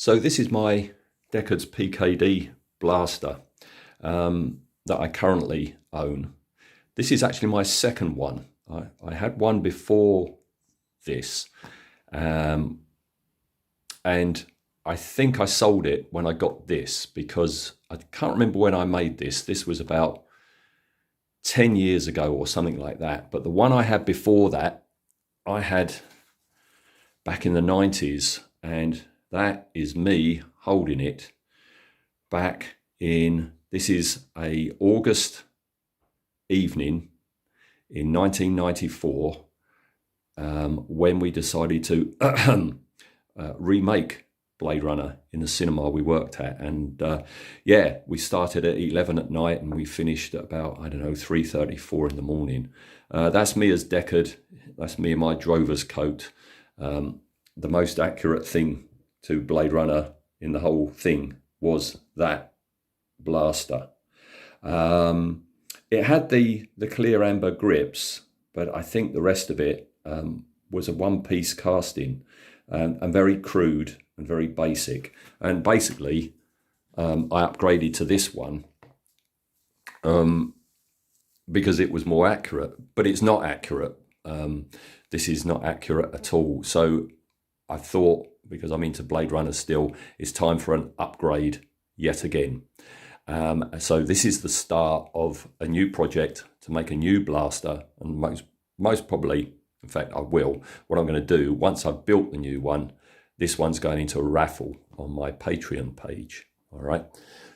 So this is my Deckard's PKD blaster that I currently own. This is actually my second one. I had one before this, and I think I sold it when I got this, because I can't remember when I made this. This was about 10 years ago or something like that. But the one I had before that, I had back in the 90s, and that is me holding it back in, this is a August evening in 1994, when we decided to remake Blade Runner in the cinema we worked at. And yeah, we started at 11 at night and we finished at about, I don't know, 3:30, 4 in the morning. That's me as Deckard. That's me in my drover's coat. The most accurate thing to Blade Runner in the whole thing was that blaster. It had the clear amber grips, but I think the rest of it was a one-piece casting, and very crude and very basic. And basically, I upgraded to this one because it was more accurate, but it's not accurate. This is not accurate at all. So I thought, because I'm into Blade Runner still, it's time for an upgrade yet again. So this is the start of a new project to make a new blaster, and most probably, in fact I will, what I'm going to do, once I've built the new one, this one's going into a raffle on my Patreon page. All right.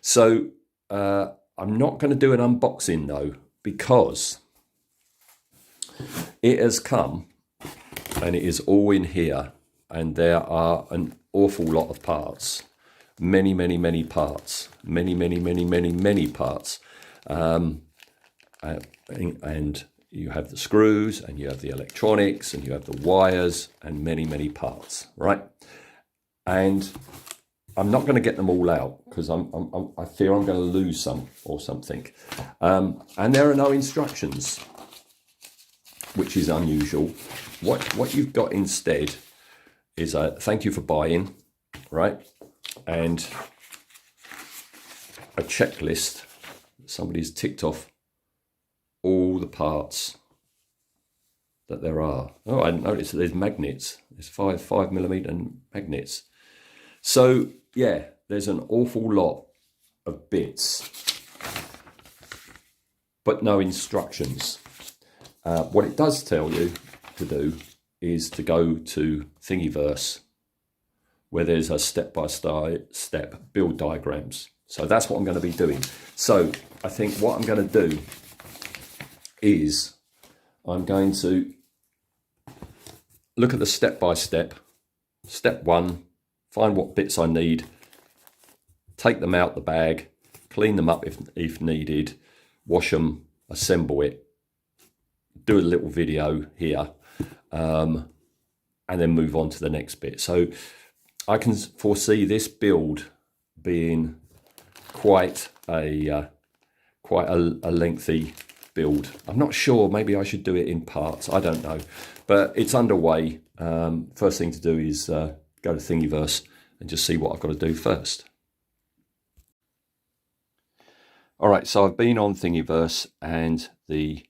So I'm not going to do an unboxing though, because it has come and it is all in here, and there are an awful lot of parts. Many parts, many parts. And you have the screws, and you have the electronics, and you have the wires, and many parts, right? And I'm not going to get them all out because I fear I'm going to lose some or something. And there are no instructions, which is unusual. What you've got instead is a thank you for buying, right? And a checklist. Somebody's ticked off all the parts that there are. Oh, I noticed that there's magnets. There's 5mm magnets. So yeah, there's an awful lot of bits, but no instructions. What it does tell you to do is to go to Thingiverse, where there's a step-by-step build diagrams. So that's what I'm going to be doing. So I think what I'm going to do is I'm going to look at the step-by-step. Step one, find what bits I need, take them out the bag, clean them up if needed, wash them, assemble it, do a little video here, and then move on to the next bit. So I can foresee this build being quite a lengthy build. I'm not sure, maybe I should do it in parts, I don't know, but it's underway. First thing to do is go to Thingiverse and just see what I've got to do first. All right, so I've been on Thingiverse and the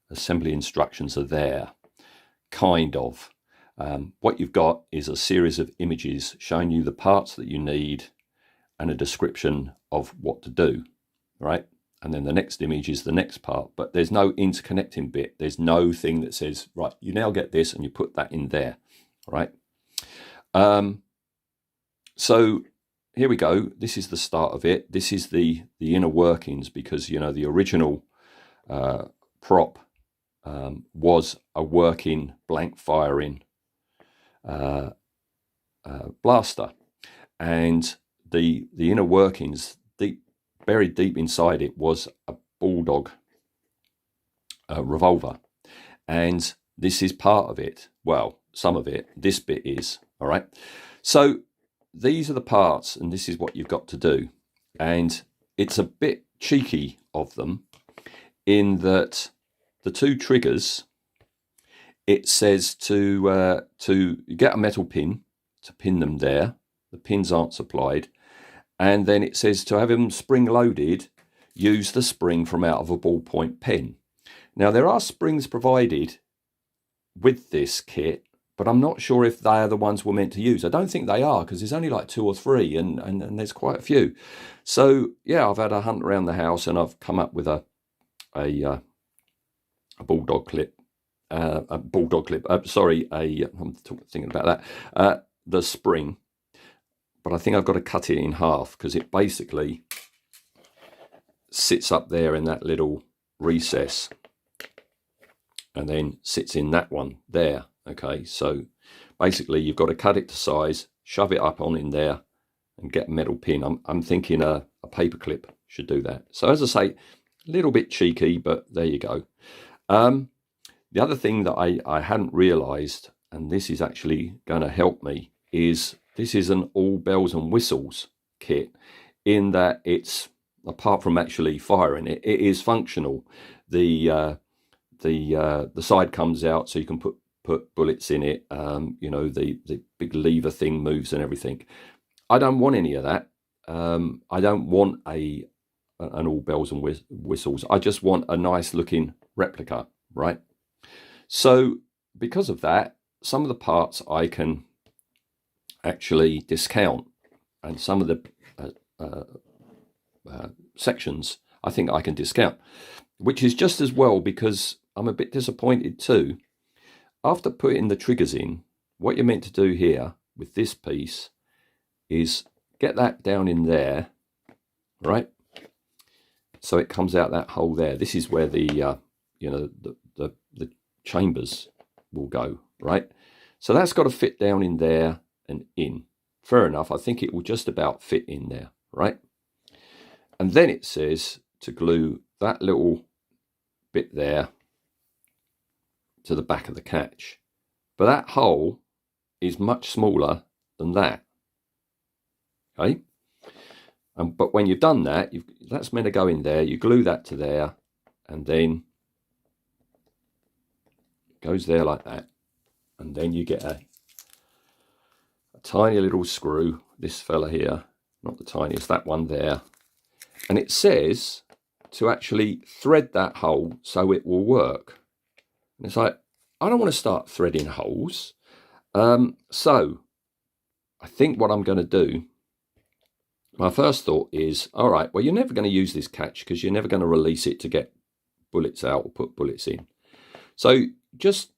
assembly instructions are there, kind of. What you've got is a series of images showing you the parts that you need and a description of what to do, right? And then the next image is the next part, but there's no interconnecting bit. There's no thing that says, right, you now get this and you put that in there, right? So here we go. This is the start of it. This is the inner workings, because, you know, the original prop was a working blank firing blaster, and the inner workings, buried deep inside it, was a bulldog revolver, and this is part of it. Well, some of it. This bit is, all right. So these are the parts, and this is what you've got to do. And it's a bit cheeky of them in that the two triggers, it says to get a metal pin to pin them there, the pins aren't supplied. And then it says to have them spring loaded, use the spring from out of a ballpoint pen. Now there are springs provided with this kit, but I'm not sure if they are the ones we're meant to use. I don't think they are, because there's only like 2 or 3 and there's quite a few. So yeah, I've had a hunt around the house and I've come up with a bulldog clip. I'm thinking about that. The spring. But I think I've got to cut it in half because it basically sits up there in that little recess and then sits in that one there. Okay, so basically you've got to cut it to size, shove it up on in there and get a metal pin. I'm thinking a paper clip should do that. So as I say, a little bit cheeky, but there you go. The other thing that I hadn't realised, and this is actually going to help me, is this is an all bells and whistles kit, in that it's, apart from actually firing it, it is functional. The side comes out so you can put bullets in it. You know, the big lever thing moves and everything. I don't want any of that. I don't want an all bells and whistles. I just want a nice looking replica, right? So because of that, some of the parts I can actually discount, and some of the sections I think I can discount, which is just as well, because I'm a bit disappointed too. After putting the triggers in, what you're meant to do here with this piece is get that down in there, right? So it comes out that hole there. This is where the you know, the chambers will go, right? So that's got to fit down in there and in. Fair enough. I think it will just about fit in there, right? And then it says to glue that little bit there to the back of the catch. But that hole is much smaller than that. Okay? But when you've done that, that's meant to go in there. You glue that to there, and then it goes there like that. And then you get a tiny little screw, this fella here, not the tiniest, that one there. And it says to actually thread that hole so it will work. And it's like, I don't want to start threading holes. So I think what I'm going to do, my first thought is, all right, well, you're never going to use this catch because you're never going to release it to get bullets out or put bullets in. So just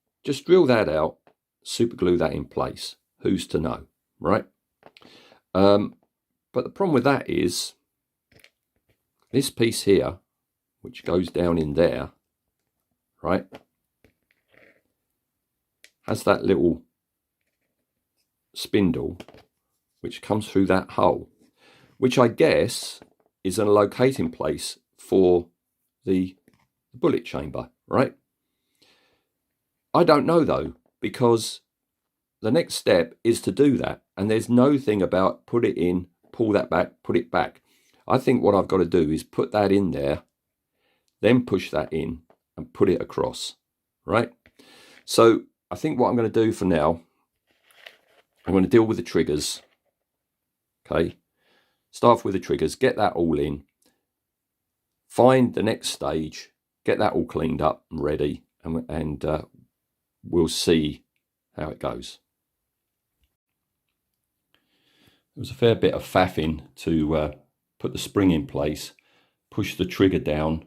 drill that out, super glue that in place. Who's to know, right? But the problem with that is this piece here, which goes down in there, right, has that little spindle which comes through that hole, which I guess is a locating place for the bullet chamber, right? I don't know though, because the next step is to do that, and there's no thing about put it in, pull that back, put it back. I think what I've got to do is put that in there, then push that in and put it across, right? So I think what I'm going to do for now, I'm going to deal with the triggers. Okay, start with the triggers, get that all in, find the next stage, get that all cleaned up and ready, and we'll see how it goes. There was a fair bit of faffing to put the spring in place, push the trigger down,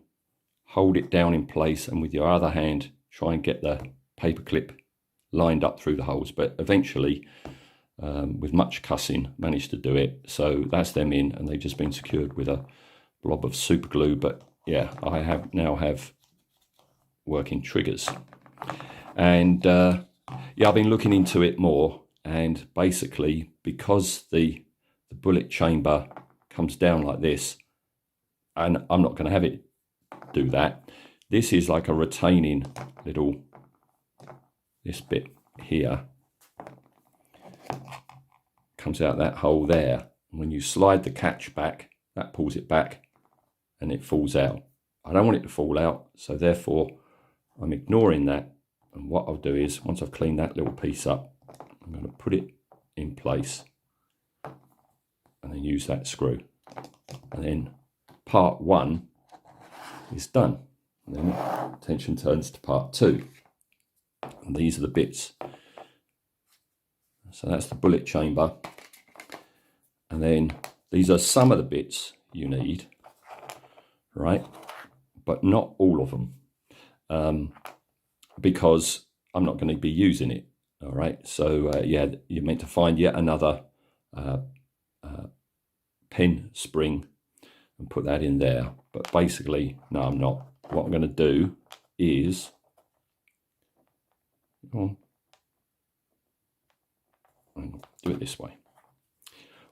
hold it down in place, and with your other hand try and get the paper clip lined up through the holes. But eventually, with much cussing, managed to do it. So that's them in, and they've just been secured with a blob of super glue. But yeah, I now have working triggers. And yeah, I've been looking into it more, and basically because the bullet chamber comes down like this, and I'm not going to have it do that. This is like a retaining little, this bit here comes out that hole there. When you slide the catch back, that pulls it back and it falls out. I don't want it to fall out, so therefore I'm ignoring that. And what I'll do is, once I've cleaned that little piece up, I'm going to put it in place and use that screw. And then part 1 is done. And then attention turns to part 2. And these are the bits. So that's the bullet chamber. And then these are some of the bits you need, right? But not all of them, because I'm not going to be using it. All right. So yeah, you're meant to find yet another pin spring and put that in there. But basically, no, I'm not. What I'm going to do is, do it this way.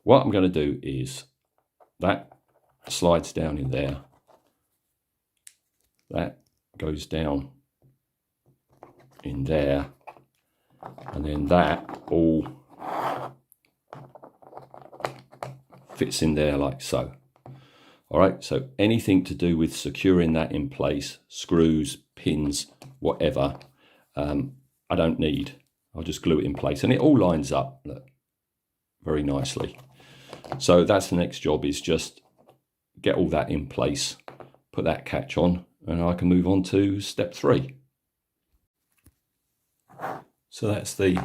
What I'm going to do is that slides down in there. That goes down in there. And then that all fits in there like so. All right, so anything to do with securing that in place, screws, pins, whatever, I don't need. I'll just glue it in place. And it all lines up, look, very nicely. So that's the next job, is just get all that in place, put that catch on, and I can move on to step 3. So that's the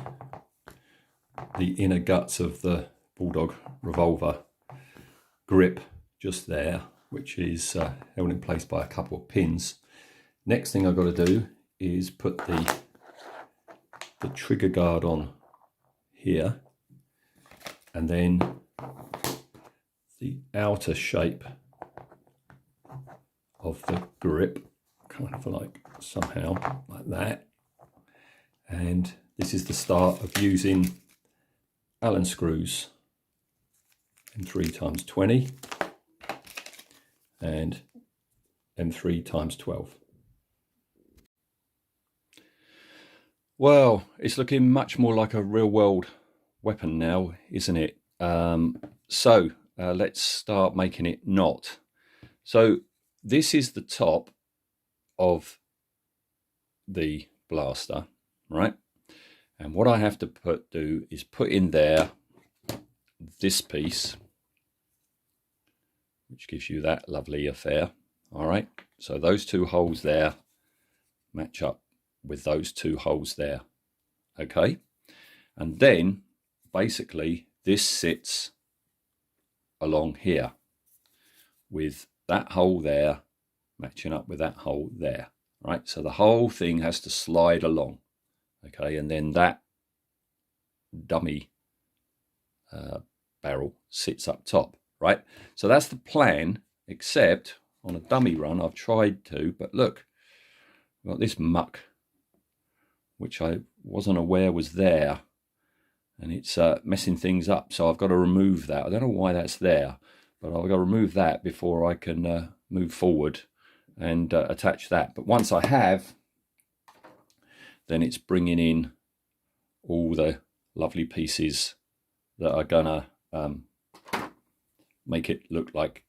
inner guts of the Bulldog revolver grip just there, which is held in place by a couple of pins. Next thing I've got to do is put the trigger guard on here, and then the outer shape of the grip, kind of like somehow like that. And this is the start of using Allen screws M3 times 20 and M3 times 12. Well, it's looking much more like a real world weapon now, isn't it? So let's start making it not. So this is the top of the blaster, right? And what I have to do is put in there this piece, which gives you that lovely affair. All right, so those 2 holes there match up with those 2 holes there. Okay, and then basically this sits along here with that hole there matching up with that hole there. Right, so the whole thing has to slide along. Okay, and then that dummy barrel sits up top, right? So that's the plan, except on a dummy run I've tried to, but look, I've got this muck which I wasn't aware was there, and it's messing things up, so I've got to remove that. I don't know why that's there, but I've got to remove that before I can move forward and attach that. But once I have, then it's bringing in all the lovely pieces that are gonna make it look like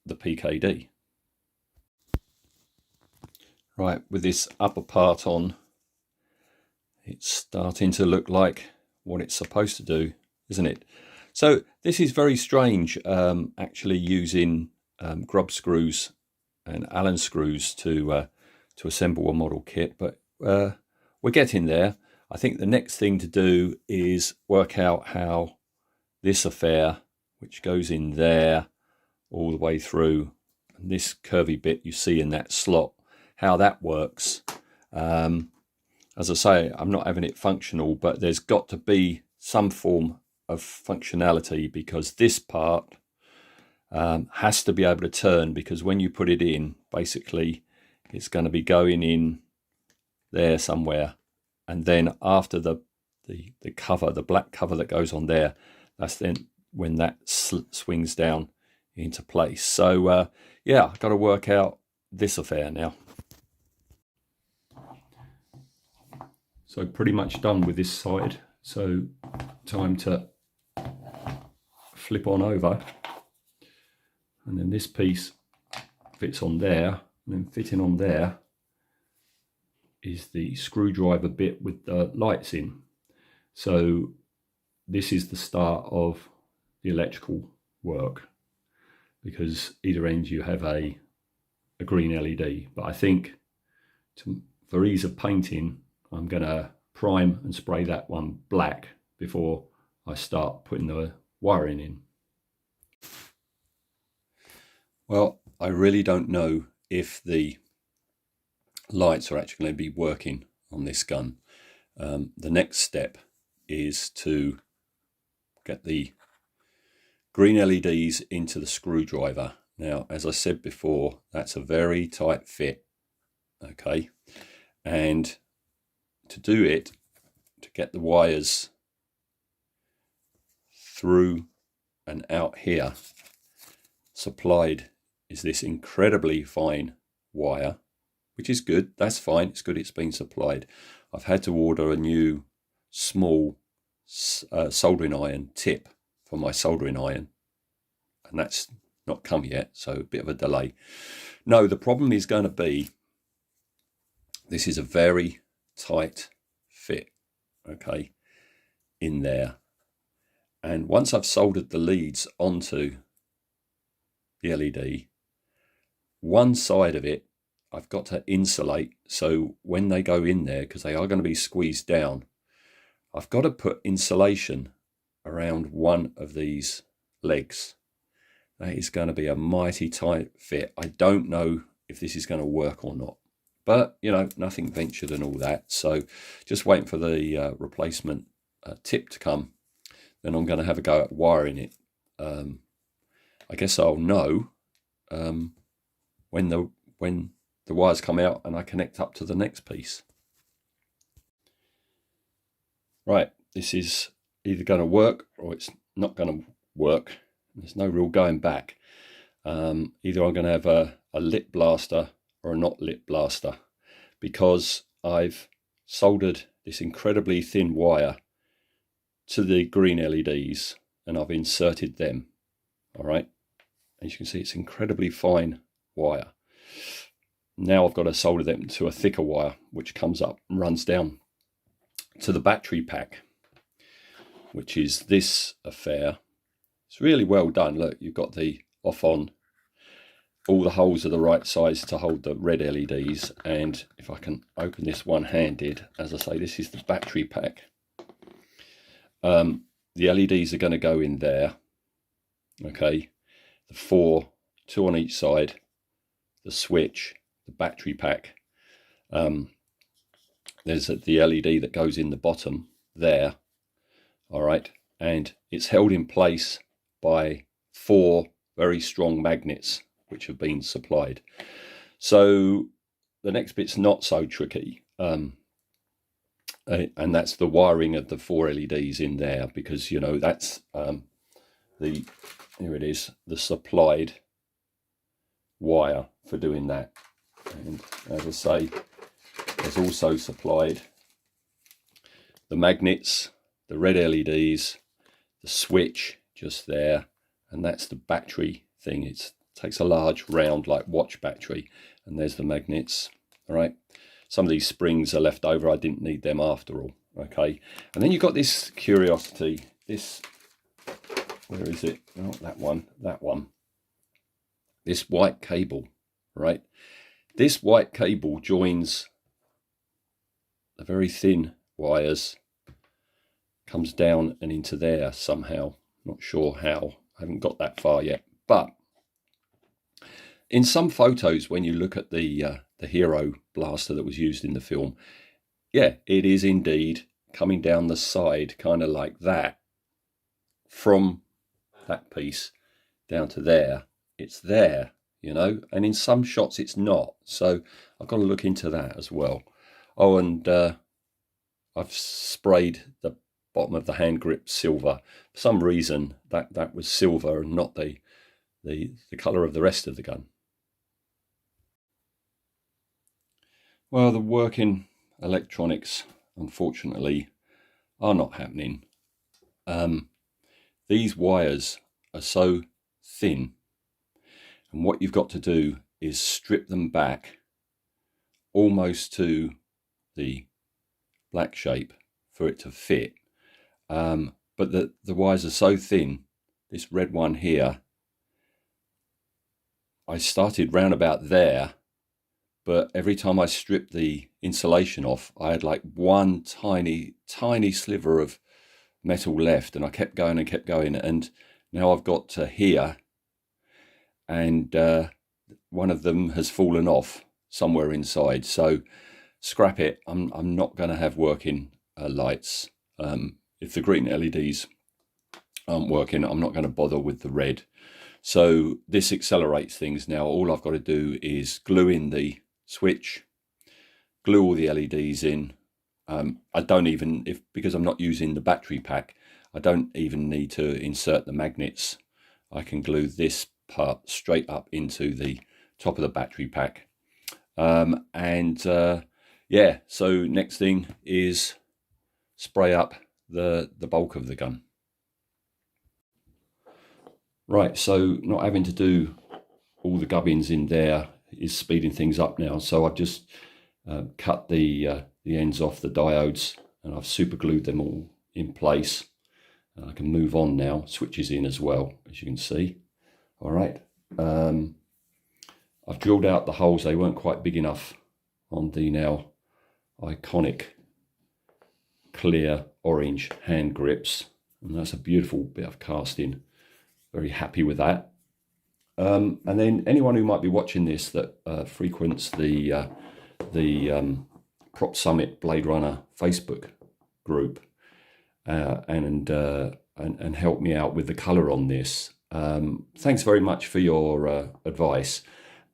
the PKD. Right, with this upper part on, it's starting to look like what it's supposed to do, isn't it? So this is very strange, actually using grub screws and Allen screws to assemble a model kit, but we're getting there. I think the next thing to do is work out how this affair, which goes in there all the way through, and this curvy bit you see in that slot, how that works. As I say, I'm not having it functional, but there's got to be some form of functionality, because this part has to be able to turn, because when you put it in, basically it's going to be going in there somewhere, and then after the cover, the black cover that goes on there, that's then when that swings down into place. So yeah, I've got to work out this affair now. So pretty much done with this side, so time to flip on over, and then this piece fits on there, and then fitting on there is the screwdriver bit with the lights in. So this is the start of the electrical work, because either end you have a green LED. But I think for ease of painting, I'm going to prime and spray that one black before I start putting the wiring in. Well, I really don't know if the lights are actually going to be working on this gun. The next step is to get the green LEDs into the screwdriver. Now, as I said before, that's a very tight fit, okay? And to do it, to get the wires through and out here, supplied is this incredibly fine wire, which is good. That's fine. It's good it's been supplied. I've had to order a new small soldering iron tip for my soldering iron, and that's not come yet, so a bit of a delay. No, the problem is going to be, this is a very tight fit, okay, in there. And once I've soldered the leads onto the LED, one side of it I've got to insulate, so when they go in there, because they are going to be squeezed down, I've got to put insulation around one of these legs. That is going to be a mighty tight fit. I don't know if this is going to work or not, but you know, nothing ventured and all that. So just waiting for the replacement tip to come. Then I'm going to have a go at wiring it. I guess I'll know when the wires come out and I connect up to the next piece. Right, this is either going to work or it's not going to work. There's no real going back. Either I'm going to have a lit blaster or a not lit blaster, because I've soldered this incredibly thin wire to the green LEDs and I've inserted them. All right, as you can see, it's incredibly fine wire. Now I've got to solder them to a thicker wire, which comes up and runs down to the battery pack, which is this affair. It's really well done. Look, you've got the off on. All the holes are the right size to hold the red LEDs. And if I can open this one-handed, as I say, this is the battery pack. The LEDs are going to go in there. Okay, the 4, 2 on each side, the switch, the battery pack. There's the LED that goes in the bottom there. All right, and it's held in place by 4 very strong magnets which have been supplied. So the next bit's not so tricky, and that's the wiring of the 4 LEDs in there, because you know that's here it is, the supplied wire for doing that. And as I say, there's also supplied the magnets, the red LEDs, the switch just there, and that's the battery thing. It takes a large round like watch battery, and there's the magnets. All right, some of these springs are left over. I didn't need them after all. Okay, and then you've got this curiosity, this, where is it? Oh, that one. This white cable, right? This white cable joins the very thin wires, comes down and into there somehow. Not sure how. I haven't got that far yet. But in some photos, when you look at the Hero blaster that was used in the film, yeah, it is indeed coming down the side, kind of like that, from that piece down to there. It's there, you know, and in some shots it's not. So I've got to look into that as well. Oh, and I've sprayed the bottom of the hand grip silver. For some reason that was silver and not the colour of the rest of the gun. Well, the working electronics, unfortunately, are not happening. These wires are so thin, and what you've got to do is strip them back almost to the black shape for it to fit. But the wires are so thin this red one here, I started round about there, but every time I stripped the insulation off, I had like one tiny sliver of metal left, and I kept going and kept going, and now I've got to here, and one of them has fallen off somewhere inside. So scrap it. I'm not going to have working lights. If the green LEDs aren't working, I'm not going to bother with the red. So this accelerates things now. All I've got to do is glue in the switch, glue all the LEDs in. I don't even, because I'm not using the battery pack, I don't even need to insert the magnets. I can glue this part straight up into the top of the battery pack. Yeah, so next thing is spray up the bulk of the gun. Right, so not having to do all the gubbins in there is speeding things up now. So I've just cut the ends off the diodes, and I've super glued them all in place. I can move on now, switches in as well, as you can see. All right, I've drilled out the holes. They weren't quite big enough on the now iconic clear orange hand grips, and that's a beautiful bit of casting. Very happy with that. And then anyone who might be watching this that frequents the Prop Summit Blade Runner Facebook group and help me out with the colour on this. Thanks very much for your advice.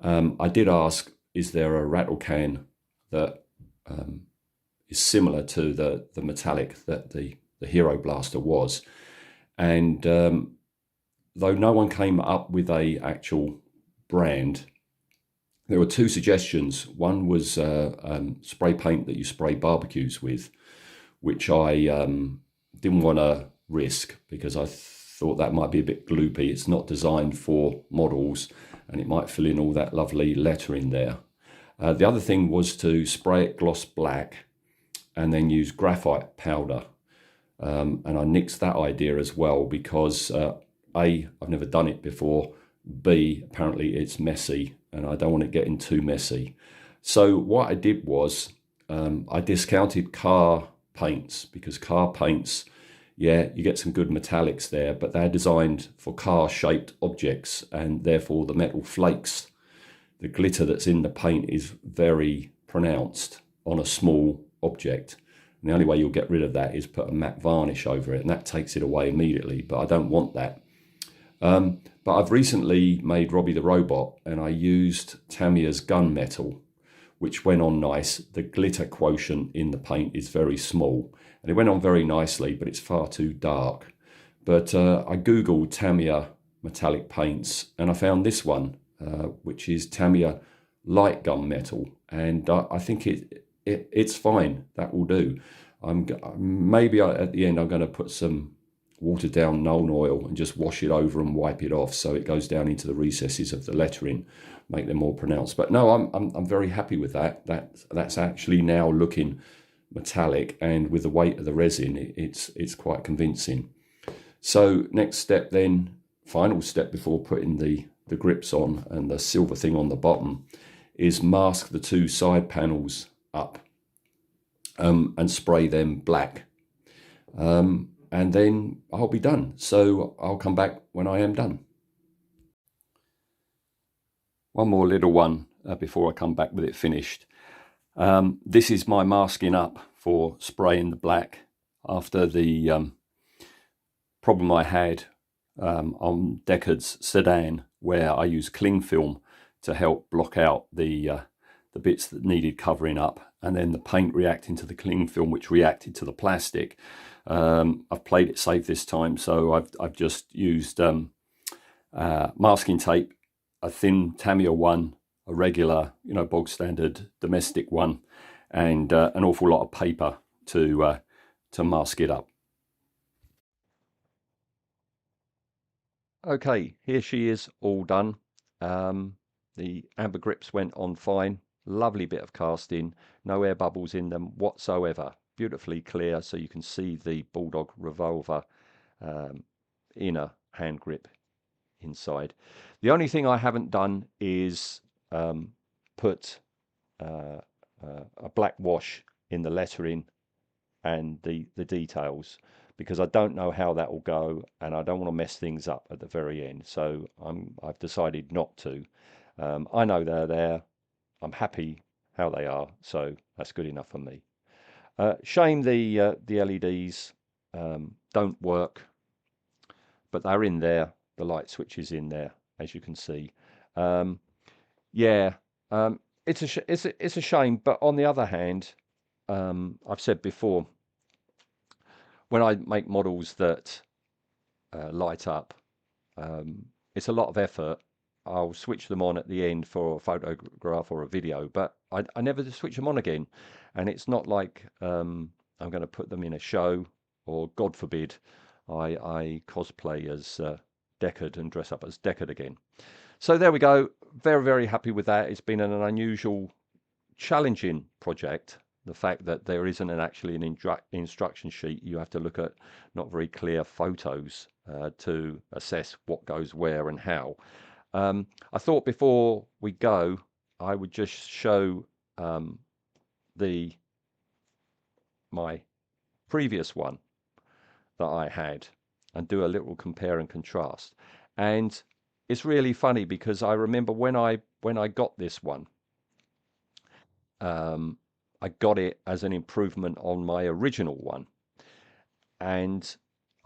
I did ask, is there a rattle can that is similar to the metallic that the Hero Blaster was? And though no one came up with a actual brand, there were two suggestions. One was spray paint that you spray barbecues with, which I didn't want to risk because I thought that might be a bit gloopy. It's not designed for models, and it might fill in all that lovely lettering there. The other thing was to spray it gloss black and then use graphite powder. And I nixed that idea as well because A, I've never done it before. B, apparently it's messy and I don't want it getting too messy. So what I did was I discounted car paints, because car paints, yeah, you get some good metallics there, but they're designed for car-shaped objects, and therefore the metal flakes, the glitter that's in the paint is very pronounced on a small object. And the only way you'll get rid of that is put a matte varnish over it, and that takes it away immediately, but I don't want that. But I've recently made Robbie the Robot, and I used Tamiya's gunmetal, which went on nice. The glitter quotient in the paint is very small, and it went on very nicely, but it's far too dark. But I Googled Tamiya metallic paints, and I found this one, which is Tamiya light gunmetal, and I think it's fine. That will do. Maybe at the end I'm going to put some watered down Nuln oil and just wash it over and wipe it off so it goes down into the recesses of the lettering, make them more pronounced. But no, I'm very happy with that. That's actually now looking metallic, and with the weight of the resin, it's quite convincing. So next step then, final step before putting the grips on and the silver thing on the bottom, is mask the two side panels up and spray them black. And then I'll be done. So I'll come back when I am done. One more little one before I come back with it finished. This is my masking up for spraying the black after the problem I had on Deckard's sedan, where I used cling film to help block out the bits that needed covering up, and then the paint reacting to the cling film, which reacted to the plastic. I've played it safe this time, so I've just used masking tape, a thin Tamiya one, a regular, bog standard domestic one, and an awful lot of paper to mask it up. Okay, here she is, all done. The amber grips went on fine. Lovely bit of casting, no air bubbles in them whatsoever. Beautifully clear, so you can see the Bulldog revolver inner hand grip inside. The only thing I haven't done is put a black wash in the lettering and the details, because I don't know how that will go, and I don't want to mess things up at the very end. So I've decided not to. I know they're there. I'm happy how they are, so that's good enough for me. Shame the LEDs don't work, but they're in there. The light switch is in there, as you can see. Yeah, it's a shame, but on the other hand, I've said before, when I make models that light up, it's a lot of effort. I'll switch them on at the end for a photograph or a video, but I never switch them on again. And it's not like I'm going to put them in a show, or God forbid, I cosplay as Deckard and dress up as Deckard again. So there we go. Very, very happy with that. It's been an unusual, challenging project. The fact that there isn't actually an instruction sheet, you have to look at not very clear photos to assess what goes where and how. I thought before we go, I would just show my previous one that I had and do a little compare and contrast. And it's really funny because I remember when I got this one, I got it as an improvement on my original one. And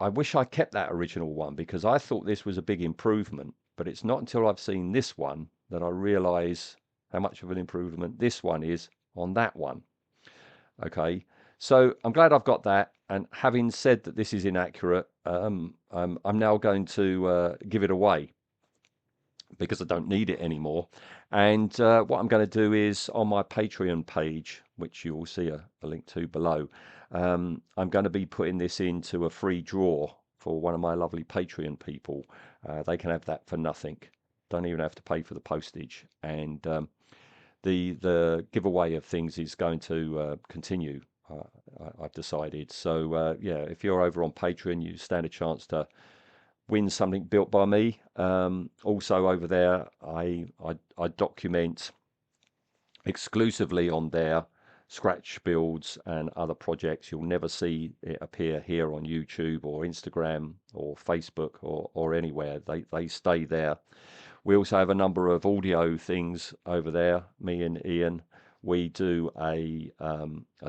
I wish I kept that original one, because I thought this was a big improvement, but it's not until I've seen this one that I realize how much of an improvement this one is on that one. Okay, so I'm glad I've got that. And having said that this is inaccurate, I'm now going to give it away, because I don't need it anymore. And what I'm going to do is, on my Patreon page, which you will see a link to below, I'm going to be putting this into a free draw for one of my lovely Patreon people. They can have that for nothing. Don't even have to pay for the postage. And the giveaway of things is going to continue, I've decided. So yeah, if you're over on Patreon, you stand a chance to win something built by me. Also over there, I document exclusively on there scratch builds and other projects. You'll never see it appear here on YouTube or Instagram or Facebook or anywhere. They stay there. We also have a number of audio things over there. Me and Ian, we do a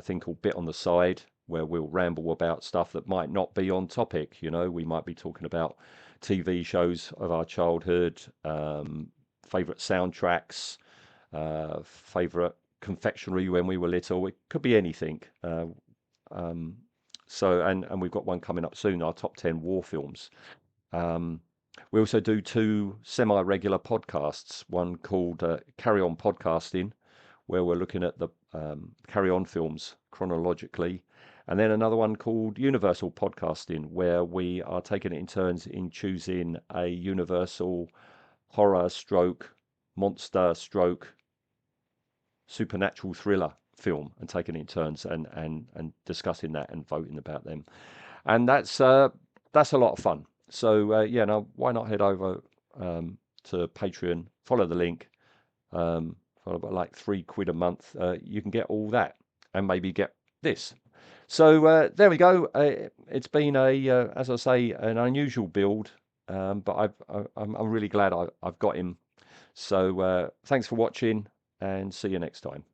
thing called Bit on the Side, where we'll ramble about stuff that might not be on topic. You know, we might be talking about TV shows of our childhood, favourite soundtracks, favourite confectionery when we were little. It could be anything. So, and we've got one coming up soon, our top 10 war films. We also do 2 semi-regular podcasts, one called Carry On Podcasting, where we're looking at the Carry On films chronologically, and then another one called Universal Podcasting, where we are taking it in turns in choosing a Universal horror stroke, monster stroke, supernatural thriller film, and taking it in turns and discussing that and voting about them. And that's a lot of fun. So yeah, now why not head over to Patreon, follow the link, for about like £3 a month. You can get all that and maybe get this. So there we go. It's been as I say, an unusual build, but I'm really glad I've got him. So thanks for watching, and see you next time.